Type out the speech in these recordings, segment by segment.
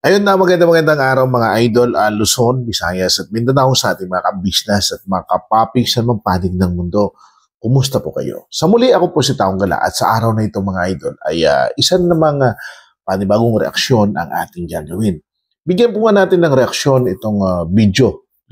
Ayun na, magandang araw mga idol, Luzon, Visayas at Mindanao sa ating mga kabisnes at mga kapaping sa mga panig ng mundo. Kumusta po kayo? Sa muli, ako po si Taong Gala at sa araw na ito mga idol ay isa namang panibagong reaksyon ang ating gagawin. Bigyan po nga natin ng reaksyon itong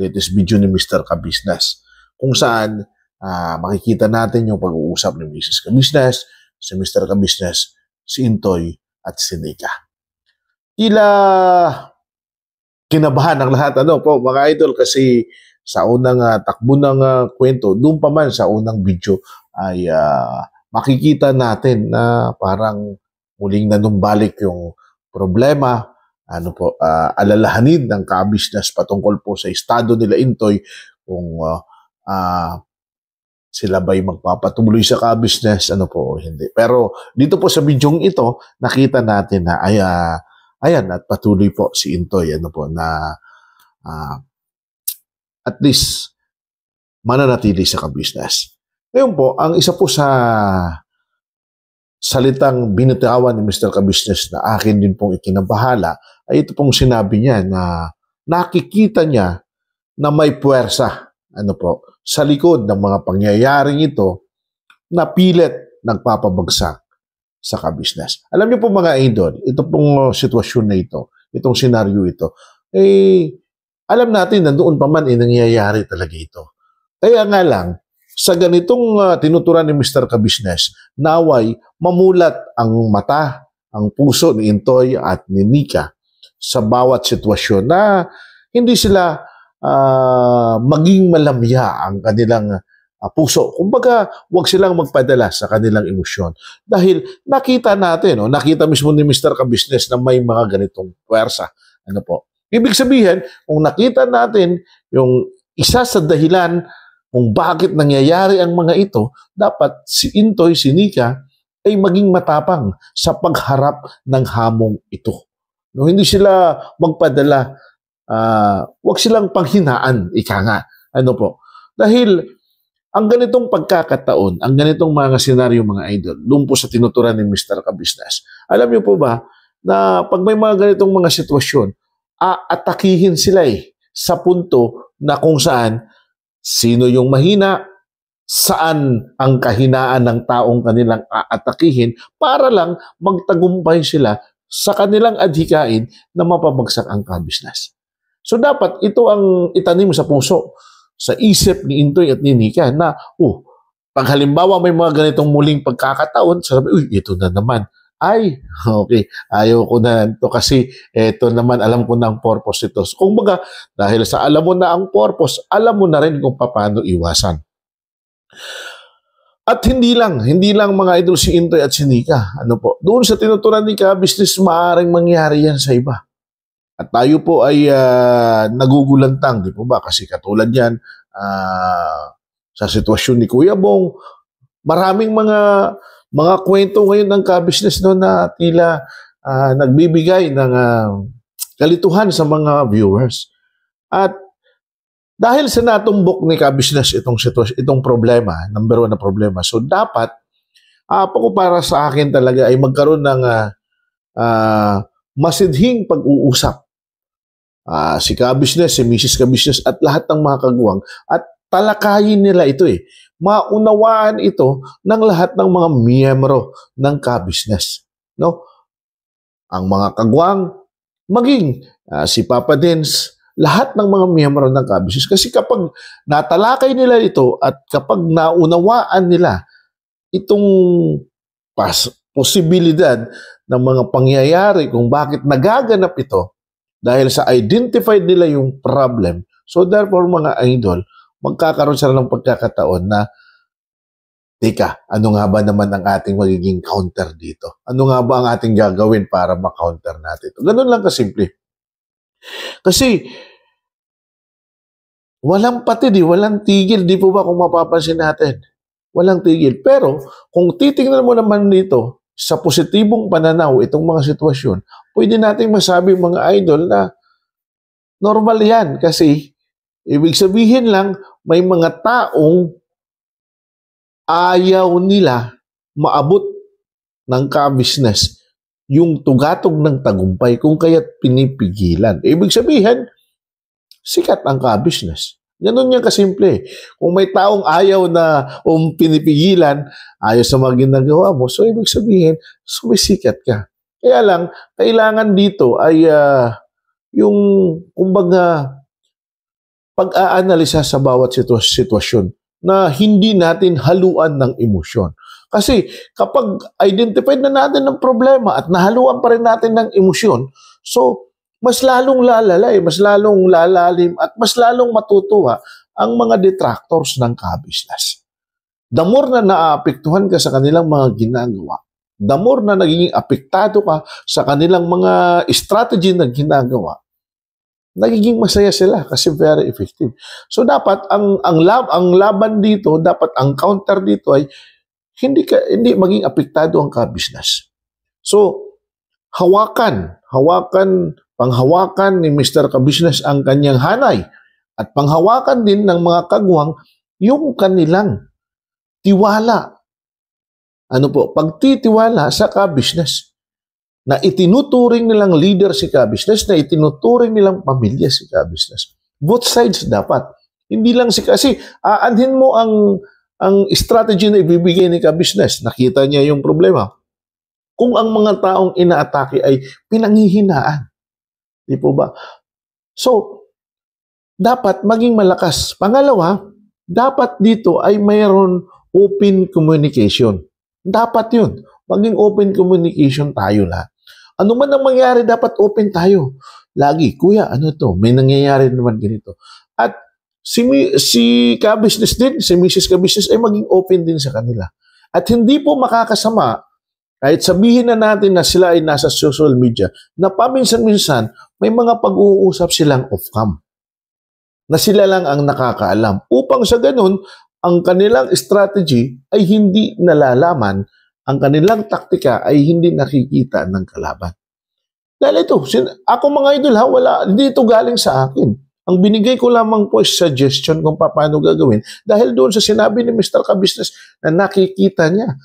latest video ni Mr. Kabisnes, kung saan makikita natin yung pag-uusap ni Mrs. Kabisnes, si Mr. Kabisnes, si Intoy at si Nika. Tila kinabahan ang lahat po mga idol, kasi sa unang takbo ng kwento, doon pa man sa unang video ay makikita natin na parang muling nanumbalik yung problema, alalahanin ng kabisnes patungkol po sa estado nila Intoy, kung sila ba'y magpapatuloy sa kabisnes o hindi. Pero dito po sa bidyong ito, nakita natin na ayan, at patuloy po si Intoy na at least mananatili sa kabisnes. Ngayon po, ang isa po sa salitang binitawan ni Mr. Kabisnes na akin din pong ikinabahala ay ito pong sinabi niya na nakikita niya na may puwersa sa likod ng mga pangyayaring ito na pilit nagpapabagsak sa kabisnes. Alam niyo po mga idol, ito pong sitwasyon na ito, itong senaryo ito, alam natin na doon pa man nangyayari talaga ito. Kaya nga lang, sa ganitong tinuturan ni Mr. Kabisnes, naway mamulat ang mata, ang puso ni Intoy at ni Nika sa bawat sitwasyon na hindi sila maging malamya ang kanilang puso. Kumbaga, huwag silang magpadala sa kanilang emosyon. Dahil nakita natin, nakita mismo ni Mr. Kabisnes na may mga ganitong puwersa. Ibig sabihin, kung nakita natin yung isa sa dahilan kung bakit nangyayari ang mga ito, dapat si Intoy, si Nika, ay maging matapang sa pagharap ng hamong ito. Hindi sila magpadala, huwag silang panghinaan, ika nga. Dahil ang ganitong pagkakataon, ang ganitong mga senaryo mga idol, doon po sa tinuturan ni Mr. Kabisnes. Alam niyo po ba na pag may mga ganitong mga sitwasyon, aatakihin sila sa punto na kung saan sino yung mahina, saan ang kahinaan ng taong kanilang aatakihin para lang magtagumpay sila sa kanilang adhikain na mapabagsak ang kabisnes. So dapat ito ang itanim sa puso, sa isip ni Intoy at ni Nika na, pag halimbawa may mga ganitong muling pagkakataon, sabi, ito na naman. Ay, okay, ayaw ko na ito kasi ito naman, alam ko na ang purpose ito. So, kung baga, dahil sa alam mo na ang purpose, alam mo na rin kung paano iwasan. At hindi lang mga idol si Intoy at si Nika. Doon sa tinuturan ni Kabisnes, maaaring mangyari yan sa iba. At tayo po ay nagugulantang, di po ba? Kasi katulad yan, sa sitwasyon ni Kuya Bong, maraming mga kwento ngayon ng kabisnes na tila nagbibigay ng kalituhan sa mga viewers. At dahil sa natumbok ni kabisnes itong problema, number 1 na problema, so dapat, para sa akin talaga ay magkaroon ng masidhing pag-uusap. Si Kabisnes, si Mrs. Kabisnes at lahat ng mga kagwang at talakayin nila ito maunawaan ito ng lahat ng mga miyembro ng kabisnes. Ang mga kagwang, maging si Papa Dens, lahat ng mga miyembro ng kabisnes. Kasi kapag natalakay nila ito at kapag naunawaan nila itong posibilidad ng mga pangyayari kung bakit nagaganap ito, dahil sa identified nila yung problem, so therefore mga idol, magkakaroon sila ng pagkakataon na, teka, ano nga ba naman ang ating magiging counter dito? Ano nga ba ang ating gagawin para ma-counter natin ito? Ganun lang kasimple. Kasi, walang patid, walang tigil, di po ba kung mapapansin natin? Walang tigil. Pero, kung titingnan mo naman dito, sa positibong pananaw, itong mga sitwasyon, pwede nating masabi mga idol na normal yan kasi ibig sabihin lang may mga taong ayaw nila maabot ng kabisnes yung tugatog ng tagumpay kung kaya't pinipigilan. Ibig sabihin, sikat ang ka-business. Ganun yan kasimple. Kung may taong ayaw na pinipigilan, ayaw sa mga ginagawa mo, so ibig sabihin, sumisikat ka. Kaya lang, kailangan dito ay yung, kumbaga, pag-aanalisa sa bawat sitwasyon na hindi natin haluan ng emosyon. Kasi kapag identified na natin ng problema at nahaluan pa rin natin ng emosyon, so mas lalong lalala, mas lalong lalalim at mas lalong matutuwa ang mga detractors ng ka-business. The more na naapektuhan ka sa kanilang mga ginagawa, the more na nagiging apektado ka sa kanilang mga strategy na ginagawa, nagiging masaya sila kasi very effective. So dapat ang laban dito, dapat ang counter dito ay hindi maging apektado ang ka-business. So panghawakan ni Mr. Ka-business ang kanyang hanay at panghawakan din ng mga kagwang yung kanilang tiwala. Pagtitiwala sa ka-business na itinuturing nilang leader si ka-business, na itinuturing nilang pamilya si ka-business. Both sides dapat. Hindi lang kasi aanhin mo ang strategy na ibibigay ni ka-business. Nakita niya yung problema. Kung ang mga taong inaatake ay pinanghihinaan. Di po ba? So, dapat maging malakas. Pangalawa, dapat dito ay mayroon open communication. Dapat yun. Maging open communication tayo lahat. Ano man ang mangyari, dapat open tayo. Lagi, kuya, may nangyayari naman ganito. At si ka-business din, si Mrs. Ka-business ay maging open din sa kanila. At hindi po makakasama, kahit sabihin na natin na sila ay nasa social media, na paminsan-minsan may mga pag-uusap silang off-cam. Na sila lang ang nakakaalam. Upang sa ganun, ang kanilang strategy ay hindi nalalaman, ang kanilang taktika ay hindi nakikita ng kalaban. Dahil ito, ako mga idol hindi ito galing sa akin. Ang binigay ko lamang po is suggestion kung paano gagawin dahil doon sa sinabi ni Mr. Ka-business na nakikita niya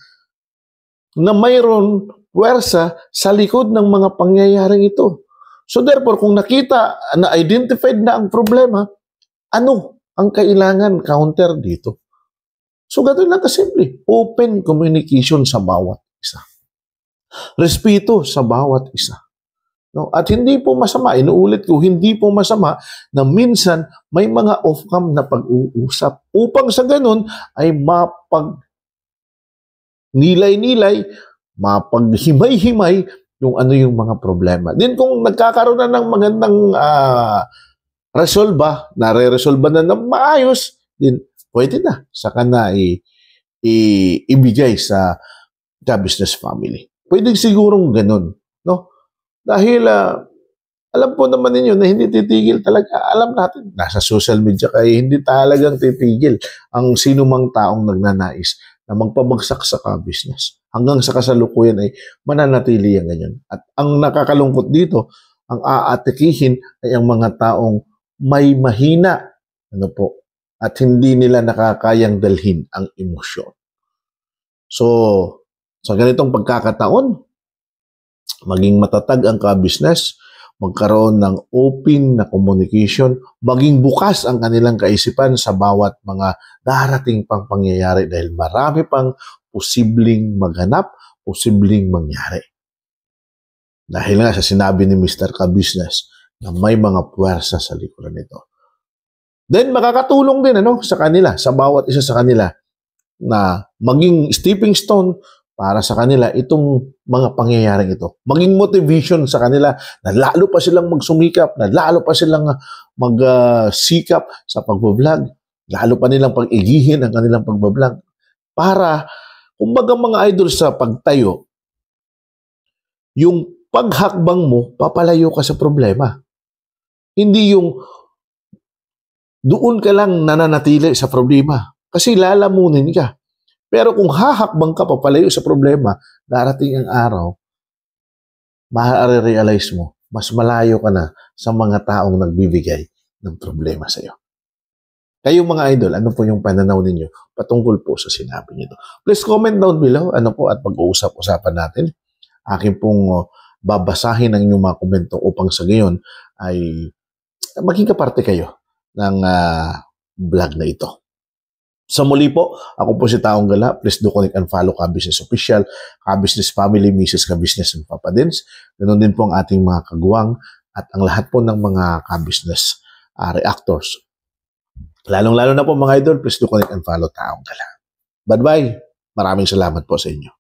na mayroon puwersa sa likod ng mga pangyayaring ito. So therefore, kung nakita na identified na ang problema, ano ang kailangan counter dito? So ganoon lang kasimple. Open communication sa bawat isa. Respeto sa bawat isa. No? At hindi po masama, inuulit ko, hindi po masama na minsan may mga off-cam na pag-uusap upang sa ganun ay nilay-nilay, mapag-himay-himay yung yung mga problema. Din kung nagkakaroon na ng magandang nare-resolba na ng maayos, din pwede na. Saka na ibigay sa business family. Pwede sigurong ganun. No? Dahil alam po naman ninyo na hindi titigil talaga. Alam natin, nasa social media kayo, hindi talagang titigil ang sino mang taong nagnanais na magpabagsak sa ka-business. Hanggang sa kasalukuyan ay mananatili yan ganyan. At ang nakakalungkot dito, ang aatikihin ay ang mga taong may mahina. At hindi nila nakakayang dalhin ang emosyon. So, sa ganitong pagkakataon, maging matatag ang ka-business, magkaroon ng open na communication, maging bukas ang kanilang kaisipan sa bawat mga darating pang pangyayari dahil marami pang posibleng maghanap, posibleng mangyari. Dahil nga sa sinabi ni Mr. Ka-business na may mga puwersa sa likuran nito. Then makakatulong din sa kanila, sa bawat isa sa kanila na maging stepping stone para sa kanila itong mga pangyayaring ito. Maging motivation sa kanila na lalo pa silang magsumikap, na lalo pa silang magsikap sa pagbablog, lalo pa nilang pag-igihin ang kanilang pagbablog. Para, kumbaga mga idol sa pagtayo, yung paghakbang mo, papalayo ka sa problema. Hindi yung doon ka lang nananatili sa problema. Kasi lalamunin ka. Pero kung hahakbang ka papalayo sa problema, darating ang araw, ma-realize mo, mas malayo ka na sa mga taong nagbibigay ng problema sa iyo. Kayong mga idol, ano po yung pananaw ninyo patungkol po sa sinabi nito? Please comment down below, at pag-uusap-usapan natin. akin pong babasahin ang inyong mga komento upang sa gayon ay maging kaparte kayo ng vlog na ito. Sa muli po, ako po si Taong Gala. Please do connect and follow Ka-Business Official, Ka-Business Family, Mrs. Ka-Business and Papa Dins. Ganon din po ang ating mga kagawang at ang lahat po ng mga Ka-Business reactors. Lalong-lalo na po mga idol, please do connect and follow Taong Gala. Bye-bye. Maraming salamat po sa inyo.